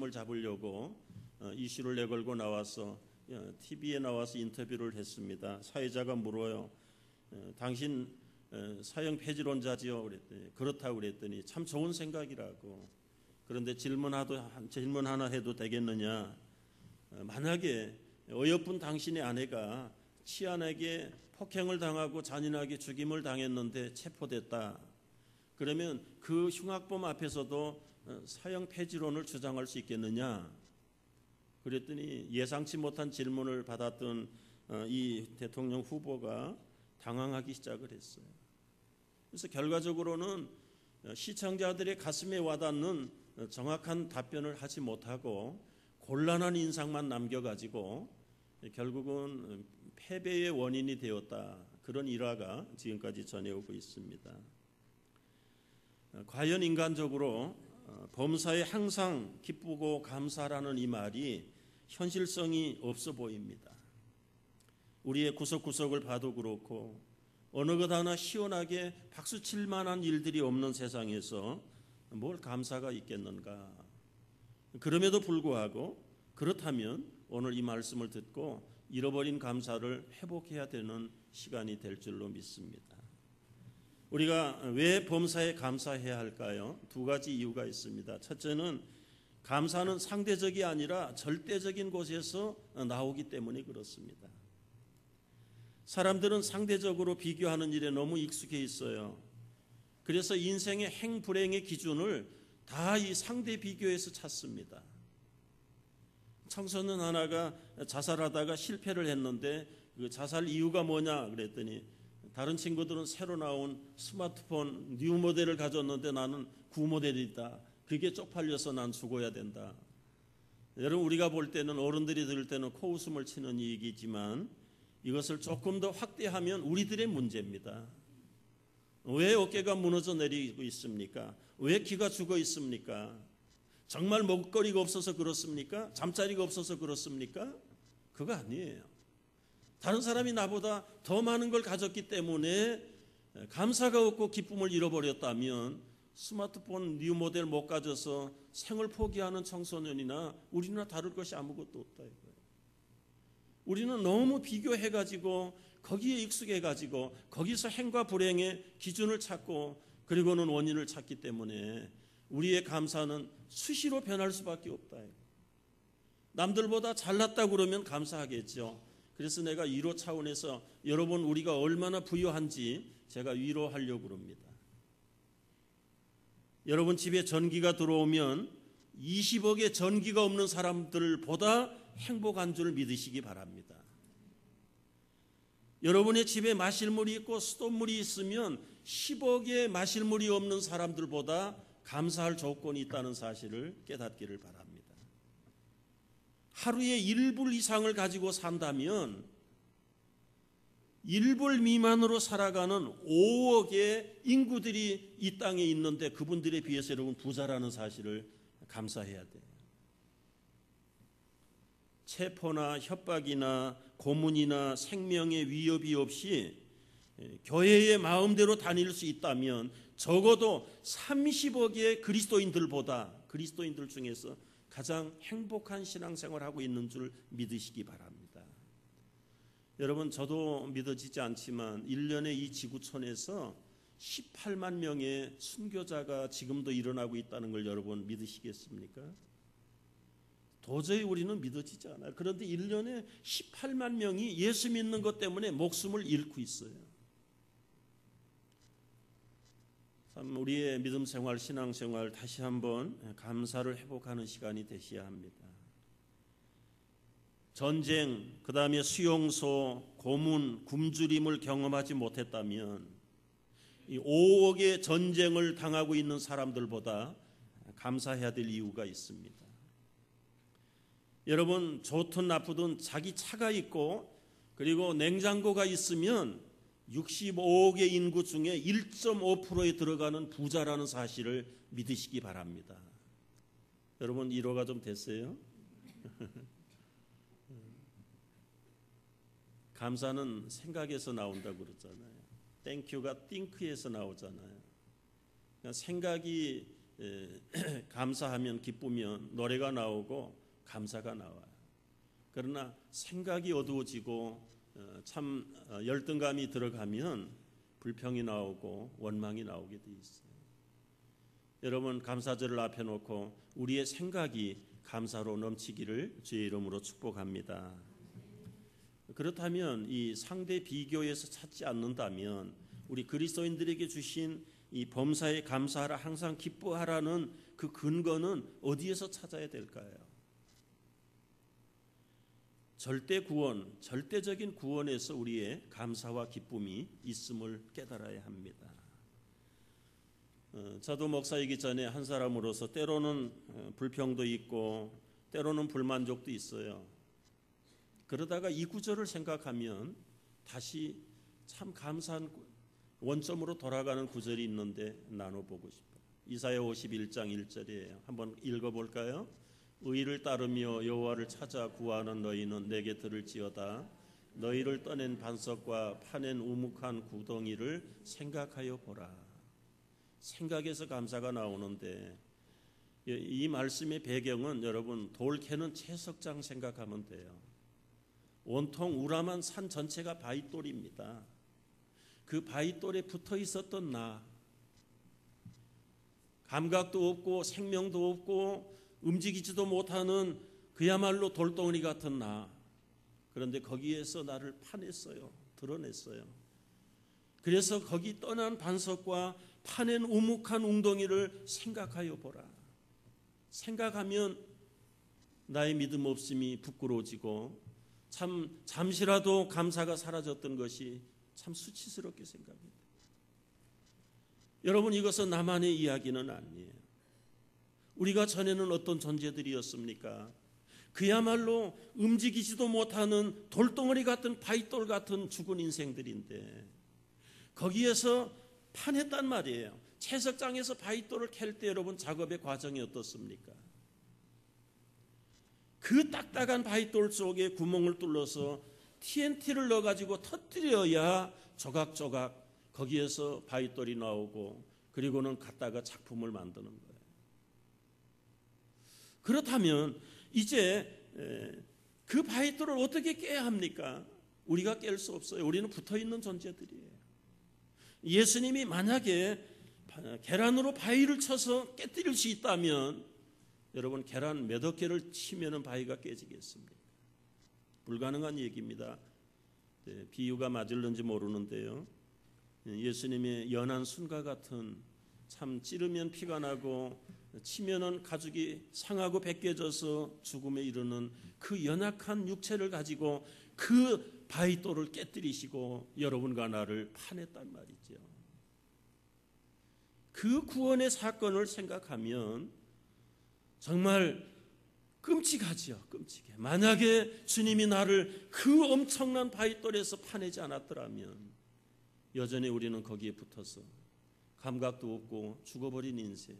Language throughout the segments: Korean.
을 잡으려고 이슈를 내걸고 나와서 TV에 나와서 인터뷰를 했습니다. 사회자가 물어요. 당신 사형 폐지론자지요? 그랬더니 그렇다고 그랬더니 참 좋은 생각이라고. 그런데 질문 하나 해도 되겠느냐? 만약에 어여쁜 당신의 아내가 치안에게 폭행을 당하고 잔인하게 죽임을 당했는데 체포됐다. 그러면 그 흉악범 앞에서도 사형 폐지론을 주장할 수 있겠느냐? 그랬더니 예상치 못한 질문을 받았던 이 대통령 후보가 당황하기 시작을 했어요. 그래서 결과적으로는 시청자들의 가슴에 와닿는 정확한 답변을 하지 못하고 곤란한 인상만 남겨가지고 결국은 패배의 원인이 되었다. 그런 일화가 지금까지 전해오고 있습니다. 과연 인간적으로 범사에 항상 기쁘고 감사라는 이 말이 현실성이 없어 보입니다. 우리의 구석구석을 봐도 그렇고 어느 것 하나 시원하게 박수칠 만한 일들이 없는 세상에서 뭘 감사가 있겠는가. 그럼에도 불구하고 그렇다면 오늘 이 말씀을 듣고 잃어버린 감사를 회복해야 되는 시간이 될 줄로 믿습니다. 우리가 왜 범사에 감사해야 할까요? 두 가지 이유가 있습니다. 첫째는 감사는 상대적이 아니라 절대적인 곳에서 나오기 때문에 그렇습니다. 사람들은 상대적으로 비교하는 일에 너무 익숙해 있어요. 그래서 인생의 행불행의 기준을 다 이 상대 비교에서 찾습니다. 청소년 하나가 자살하다가 실패를 했는데 그 자살 이유가 뭐냐 그랬더니 다른 친구들은 새로 나온 스마트폰 뉴 모델을 가졌는데 나는 구 모델이다. 그게 쪽팔려서 난 죽어야 된다. 여러분 우리가 볼 때는 어른들이 들을 때는 코웃음을 치는 얘기지만 이것을 조금 더 확대하면 우리들의 문제입니다. 왜 어깨가 무너져 내리고 있습니까? 왜 기가 죽어 있습니까? 정말 먹거리가 없어서 그렇습니까? 잠자리가 없어서 그렇습니까? 그거 아니에요. 다른 사람이 나보다 더 많은 걸 가졌기 때문에 감사가 없고 기쁨을 잃어버렸다면 스마트폰 뉴 모델 못 가져서 생을 포기하는 청소년이나 우리나 다를 것이 아무것도 없다 이거예요. 우리는 너무 비교해가지고 거기에 익숙해가지고 거기서 행과 불행의 기준을 찾고 그리고는 원인을 찾기 때문에 우리의 감사는 수시로 변할 수밖에 없다. 남들보다 잘났다고 그러면 감사하겠죠. 그래서 내가 위로 차원에서 여러분 우리가 얼마나 부유한지 제가 위로하려고 합니다. 여러분 집에 전기가 들어오면 20억의 전기가 없는 사람들보다 행복한 줄 믿으시기 바랍니다. 여러분의 집에 마실 물이 있고 수돗물이 있으면 10억의 마실 물이 없는 사람들보다 감사할 조건이 있다는 사실을 깨닫기를 바랍니다. 하루에 1불 이상을 가지고 산다면 1불 미만으로 살아가는 5억의 인구들이 이 땅에 있는데 그분들에 비해서 여러분 부자라는 사실을 감사해야 돼요. 체포나 협박이나 고문이나 생명의 위협이 없이 교회의 마음대로 다닐 수 있다면 적어도 30억의 그리스도인들 중에서 가장 행복한 신앙생활을 하고 있는 줄 믿으시기 바랍니다. 여러분 저도 믿어지지 않지만 1년에 이 지구촌에서 18만 명의 순교자가 지금도 일어나고 있다는 걸 여러분 믿으시겠습니까? 도저히 우리는 믿어지지 않아요. 그런데 1년에 18만 명이 예수 믿는 것 때문에 목숨을 잃고 있어요. 참 우리의 믿음 생활, 신앙 생활 다시 한번 감사를 회복하는 시간이 되셔야 합니다. 전쟁, 그 다음에 수용소, 고문, 굶주림을 경험하지 못했다면 이 5억의 전쟁을 당하고 있는 사람들보다 감사해야 될 이유가 있습니다. 여러분 좋든 나쁘든 자기 차가 있고 그리고 냉장고가 있으면 65억의 인구 중에 1.5%에 들어가는 부자라는 사실을 믿으시기 바랍니다. 여러분 이해가 좀 됐어요? 감사는 생각에서 나온다고 그러잖아요. 땡큐가 띵크에서 나오잖아요. 그러니까 생각이 감사하면 기쁘면 노래가 나오고 감사가 나와요. 그러나 생각이 어두워지고 참 열등감이 들어가면 불평이 나오고 원망이 나오게 돼 있어요. 여러분, 감사절을 앞에 놓고 우리의 생각이 감사로 넘치기를 주의 이름으로 축복합니다. 그렇다면 이 상대 비교에서 찾지 않는다면 우리 그리스도인들에게 주신 이 범사에 감사하라, 항상 기뻐하라는 그 근거는 어디에서 찾아야 될까요? 절대 구원, 절대적인 구원에서 우리의 감사와 기쁨이 있음을 깨달아야 합니다. 저도 목사이기 전에 한 사람으로서 때로는 불평도 있고 때로는 불만족도 있어요. 그러다가 이 구절을 생각하면 다시 참 감사한 원점으로 돌아가는 구절이 있는데 나눠보고 싶어요. 이사야 51장 1절이에요. 한번 읽어볼까요? 의를 따르며 여호와를 찾아 구하는 너희는 내게 들을지어다. 너희를 떠낸 반석과 파낸 우묵한 구덩이를 생각하여 보라. 생각에서 감사가 나오는데 이 말씀의 배경은 여러분 돌 캐는 채석장 생각하면 돼요. 온통 우람한 산 전체가 바위돌입니다. 그 바위돌에 붙어 있었던 나, 감각도 없고 생명도 없고 움직이지도 못하는 그야말로 돌덩어리 같은 나, 그런데 거기에서 나를 파냈어요. 드러냈어요. 그래서 거기 떠난 반석과 파낸 우묵한 웅덩이를 생각하여 보라. 생각하면 나의 믿음 없음이 부끄러워지고 참 잠시라도 감사가 사라졌던 것이 참 수치스럽게 생각합니다. 여러분, 이것은 나만의 이야기는 아니에요. 우리가 전에는 어떤 존재들이었습니까? 그야말로 움직이지도 못하는 돌덩어리 같은 바위돌 같은 죽은 인생들인데 거기에서 파냈단 말이에요. 채석장에서 바위돌을 캘 때 여러분 작업의 과정이 어떻습니까? 그 딱딱한 바위돌 속에 구멍을 뚫어서 TNT를 넣어가지고 터뜨려야 조각조각 거기에서 바위돌이 나오고 그리고는 갖다가 작품을 만드는 거예요. 그렇다면 이제 그 바위돌을 어떻게 깨야 합니까? 우리가 깰 수 없어요. 우리는 붙어있는 존재들이에요. 예수님이 만약에 계란으로 바위를 쳐서 깨뜨릴 수 있다면 여러분, 계란 몇억 개를 치면 바위가 깨지겠습니까? 불가능한 얘기입니다. 비유가 맞을는지 모르는데요. 예수님의 연한 순과 같은 참 찌르면 피가 나고 치면은 가죽이 상하고 벗겨져서 죽음에 이르는 그 연약한 육체를 가지고 그 바위돌을 깨뜨리시고 여러분과 나를 파냈단 말이죠. 그 구원의 사건을 생각하면 정말 끔찍하지요. 끔찍해. 만약에 주님이 나를 그 엄청난 바위돌에서 파내지 않았더라면 여전히 우리는 거기에 붙어서 감각도 없고 죽어버린 인생,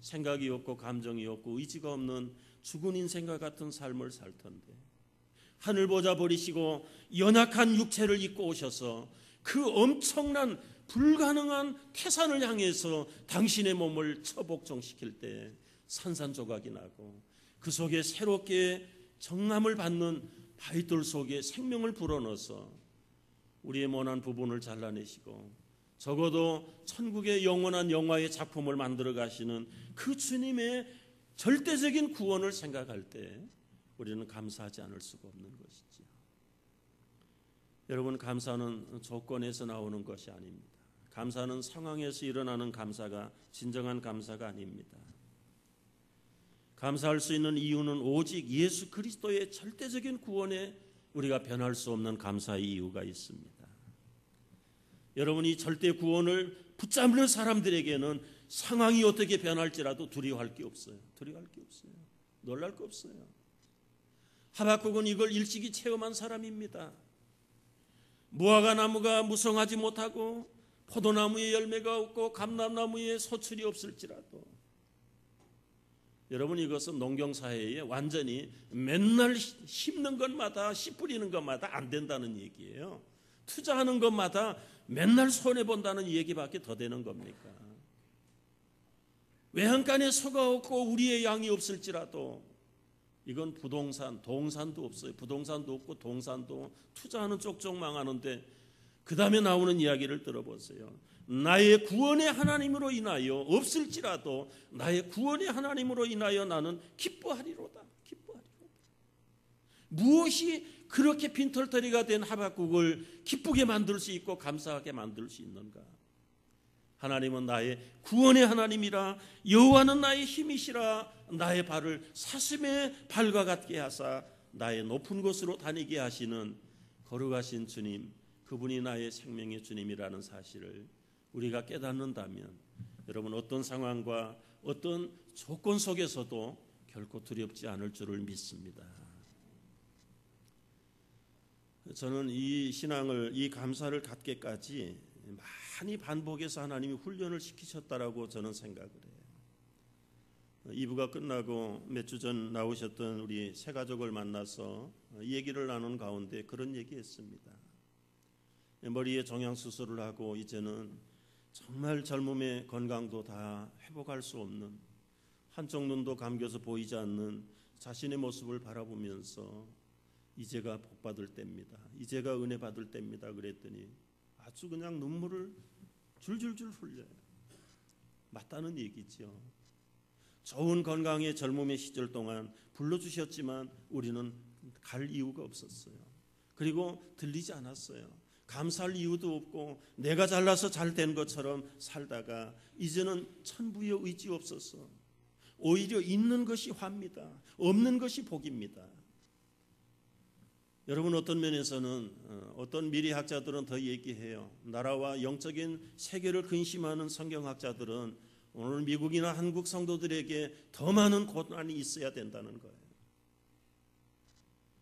생각이 없고 감정이 없고 의지가 없는 죽은 인생과 같은 삶을 살 텐데 하늘 보자 버리시고 연약한 육체를 입고 오셔서 그 엄청난 불가능한 태산을 향해서 당신의 몸을 처복종시킬 때 산산조각이 나고 그 속에 새롭게 정함을 받는 바위돌 속에 생명을 불어넣어서 우리의 모난 부분을 잘라내시고 적어도 천국의 영원한 영화의 작품을 만들어 가시는 그 주님의 절대적인 구원을 생각할 때 우리는 감사하지 않을 수가 없는 것이죠. 여러분, 감사는 조건에서 나오는 것이 아닙니다. 감사는 상황에서 일어나는 감사가 진정한 감사가 아닙니다. 감사할 수 있는 이유는 오직 예수 그리스도의 절대적인 구원에 우리가 변할 수 없는 감사의 이유가 있습니다. 여러분이 절대 구원을 붙잡는 사람들에게는 상황이 어떻게 변할지라도 두려워할 게 없어요. 두려워할 게 없어요. 놀랄 거 없어요. 하박국은 이걸 일찍이 체험한 사람입니다. 무화과 나무가 무성하지 못하고 포도나무에 열매가 없고 감람나무에 소출이 없을지라도 여러분, 이것은 농경사회에 완전히 맨날 심는 것마다 씨 뿌리는 것마다 안 된다는 얘기예요. 투자하는 것마다 맨날 손해본다는 얘기밖에 더 되는 겁니까? 외양간에 소가 없고 우리의 양이 없을지라도 이건 부동산, 동산도 없어요. 부동산도 없고 동산도 투자하는 쪽쪽 망하는데 그 다음에 나오는 이야기를 들어보세요. 나의 구원의 하나님으로 인하여 없을지라도 나의 구원의 하나님으로 인하여 나는 기뻐하리로다. 무엇이 그렇게 빈털터리가 된 하박국을 기쁘게 만들 수 있고 감사하게 만들 수 있는가? 하나님은 나의 구원의 하나님이라, 여호와는 나의 힘이시라, 나의 발을 사슴의 발과 같게 하사 나의 높은 곳으로 다니게 하시는 거룩하신 주님, 그분이 나의 생명의 주님이라는 사실을 우리가 깨닫는다면 여러분 어떤 상황과 어떤 조건 속에서도 결코 두렵지 않을 줄을 믿습니다. 저는 이 신앙을, 이 감사를 갖게까지 많이 반복해서 하나님이 훈련을 시키셨다라고 저는 생각을 해요. 2부가 끝나고 몇 주 전 나오셨던 우리 세 가족을 만나서 이 얘기를 나눈 가운데 그런 얘기했습니다. 머리에 종양수술을 하고 이제는 정말 젊음의 건강도 다 회복할 수 없는, 한쪽 눈도 감겨서 보이지 않는 자신의 모습을 바라보면서 이제가 복받을 때입니다. 이제가 은혜 받을 때입니다. 그랬더니 아주 그냥 눈물을 줄줄줄 흘려요. 맞다는 얘기죠. 좋은 건강의 젊음의 시절 동안 불러주셨지만 우리는 갈 이유가 없었어요. 그리고 들리지 않았어요. 감사할 이유도 없고 내가 잘나서 잘 된 것처럼 살다가 이제는 천부의 의지 없어서 오히려 있는 것이 화입니다. 없는 것이 복입니다. 여러분 어떤 면에서는 어떤 미래학자들은 더 얘기해요. 나라와 영적인 세계를 근심하는 성경학자들은 오늘 미국이나 한국 성도들에게 더 많은 고난이 있어야 된다는 거예요.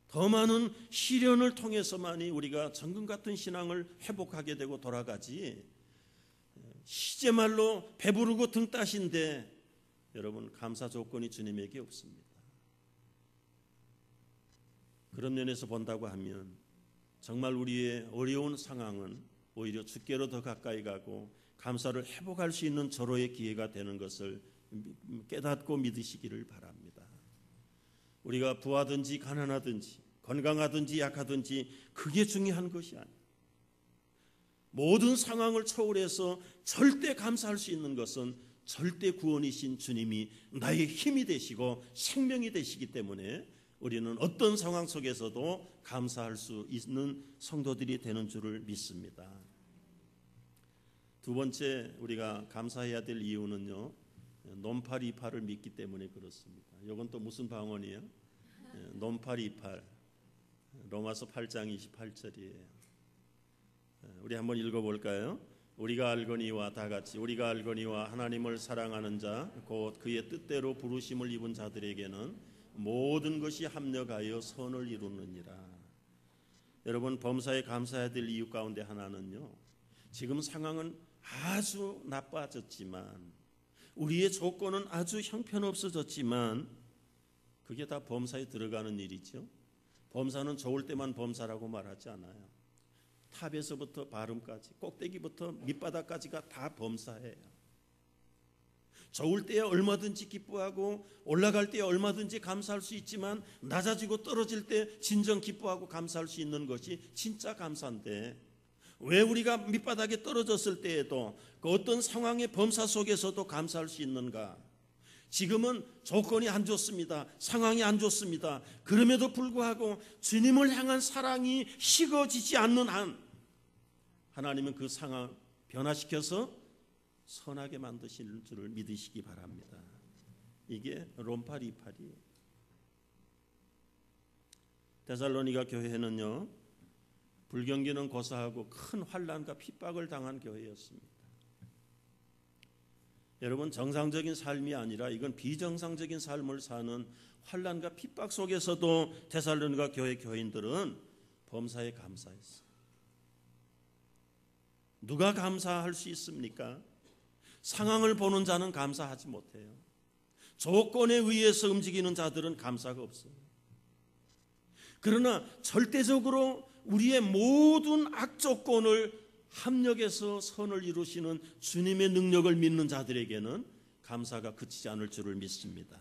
더 많은 시련을 통해서만이 우리가 정금 같은 신앙을 회복하게 되고 돌아가지, 시제말로 배부르고 등 따신데 여러분 감사 조건이 주님에게 없습니다. 그런 면에서 본다고 하면 정말 우리의 어려운 상황은 오히려 주께로 더 가까이 가고 감사를 회복할 수 있는 절호의 기회가 되는 것을 깨닫고 믿으시기를 바랍니다. 우리가 부하든지 가난하든지 건강하든지 약하든지 그게 중요한 것이 아니에요. 모든 상황을 초월해서 절대 감사할 수 있는 것은 절대 구원이신 주님이 나의 힘이 되시고 생명이 되시기 때문에 우리는 어떤 상황 속에서도 감사할 수 있는 성도들이 되는 줄을 믿습니다. 두 번째 우리가 감사해야 될 이유는요, 논팔 이팔을 믿기 때문에 그렇습니다. 이건 또 무슨 방언이에요? 논팔 이팔, 로마서 8장 28절이에요. 우리 한번 읽어볼까요? 우리가 알거니와 다같이 우리가 알거니와 하나님을 사랑하는 자 곧 그의 뜻대로 부르심을 입은 자들에게는 모든 것이 합력하여 선을 이루느니라. 여러분 범사에 감사해야 될 이유 가운데 하나는요, 지금 상황은 아주 나빠졌지만 우리의 조건은 아주 형편없어졌지만 그게 다 범사에 들어가는 일이죠. 범사는 좋을 때만 범사라고 말하지 않아요. 탑에서부터 바름까지 꼭대기부터 밑바닥까지가 다 범사예요. 좋을 때에 얼마든지 기뻐하고 올라갈 때에 얼마든지 감사할 수 있지만 낮아지고 떨어질 때 진정 기뻐하고 감사할 수 있는 것이 진짜 감사인데, 왜 우리가 밑바닥에 떨어졌을 때에도 그 어떤 상황의 범사 속에서도 감사할 수 있는가? 지금은 조건이 안 좋습니다. 상황이 안 좋습니다. 그럼에도 불구하고 주님을 향한 사랑이 식어지지 않는 한 하나님은 그 상황 변화시켜서 선하게 만드실 줄을 믿으시기 바랍니다. 이게 롬팔 이팔이에요. 데살로니가 교회는요, 불경기는 고사하고 큰 환난과 핍박을 당한 교회였습니다. 여러분 정상적인 삶이 아니라 이건 비정상적인 삶을 사는 환난과 핍박 속에서도 데살로니가 교회 교인들은 범사에 감사했어요. 누가 감사할 수 있습니까? 상황을 보는 자는 감사하지 못해요. 조건에 의해서 움직이는 자들은 감사가 없어요. 그러나 절대적으로 우리의 모든 악조건을 합력해서 선을 이루시는 주님의 능력을 믿는 자들에게는 감사가 그치지 않을 줄을 믿습니다.